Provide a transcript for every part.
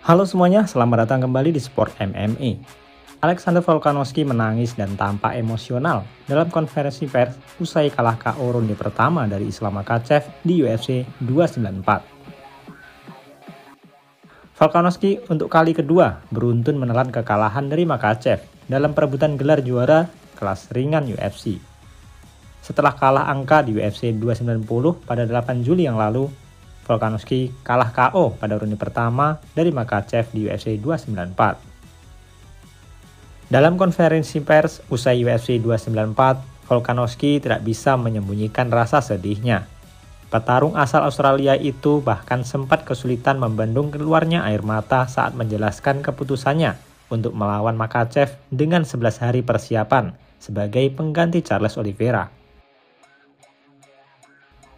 Halo semuanya, selamat datang kembali di Sport MMA. Alexander Volkanovski menangis dan tampak emosional dalam konferensi pers usai kalah KO ronde pertama dari Islam Makhachev di UFC 294. Volkanovski untuk kali kedua beruntun menelan kekalahan dari Makhachev dalam perebutan gelar juara kelas ringan UFC. Setelah kalah angka di UFC 290 pada 8 Juli yang lalu, Volkanovski kalah KO pada ronde pertama dari Makhachev di UFC 294. Dalam konferensi pers usai UFC 294, Volkanovski tidak bisa menyembunyikan rasa sedihnya. Petarung asal Australia itu bahkan sempat kesulitan membendung keluarnya air mata saat menjelaskan keputusannya untuk melawan Makhachev dengan 11 hari persiapan sebagai pengganti Charles Oliveira.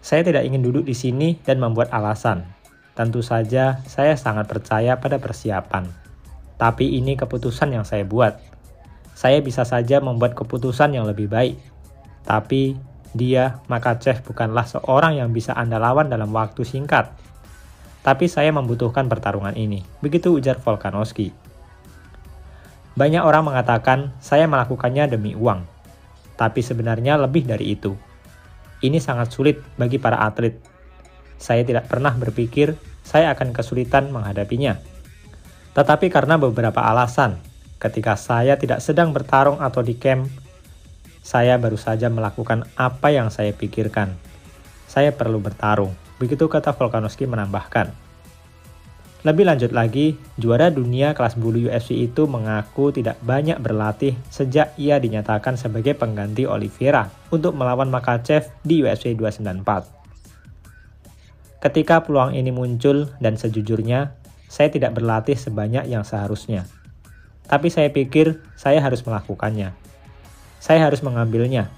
Saya tidak ingin duduk di sini dan membuat alasan. Tentu saja, saya sangat percaya pada persiapan. Tapi ini keputusan yang saya buat. Saya bisa saja membuat keputusan yang lebih baik. Tapi, dia, Makhachev, bukanlah seorang yang bisa Anda lawan dalam waktu singkat. Tapi saya membutuhkan pertarungan ini. Begitu ujar Volkanovski. Banyak orang mengatakan saya melakukannya demi uang. Tapi sebenarnya lebih dari itu. Ini sangat sulit bagi para atlet. Saya tidak pernah berpikir saya akan kesulitan menghadapinya. Tetapi karena beberapa alasan, ketika saya tidak sedang bertarung atau di camp, saya baru saja melakukan apa yang saya pikirkan. Saya perlu bertarung. Begitu kata Volkanovski menambahkan. Lebih lanjut lagi, juara dunia kelas bulu UFC itu mengaku tidak banyak berlatih sejak ia dinyatakan sebagai pengganti Oliveira untuk melawan Makhachev di UFC 294. Ketika peluang ini muncul dan sejujurnya, saya tidak berlatih sebanyak yang seharusnya. Tapi saya pikir saya harus melakukannya. Saya harus mengambilnya.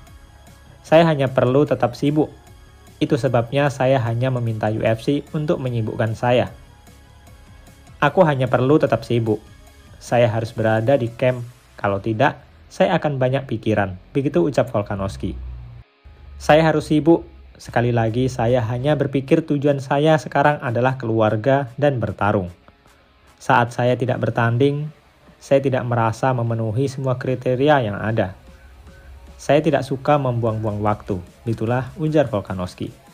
Saya hanya perlu tetap sibuk. Itu sebabnya saya hanya meminta UFC untuk menyibukkan saya. Aku hanya perlu tetap sibuk. Saya harus berada di camp. Kalau tidak, saya akan banyak pikiran. Begitu ucap Volkanovski. Saya harus sibuk. Sekali lagi, saya hanya berpikir tujuan saya sekarang adalah keluarga dan bertarung. Saat saya tidak bertanding, saya tidak merasa memenuhi semua kriteria yang ada. Saya tidak suka membuang-buang waktu. Itulah ujar Volkanovski.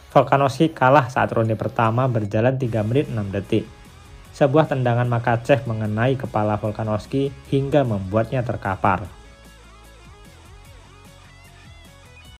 Volkanovski kalah saat ronde pertama berjalan 3 menit 6 detik. Sebuah tendangan Makhachev mengenai kepala Volkanovski hingga membuatnya terkapar.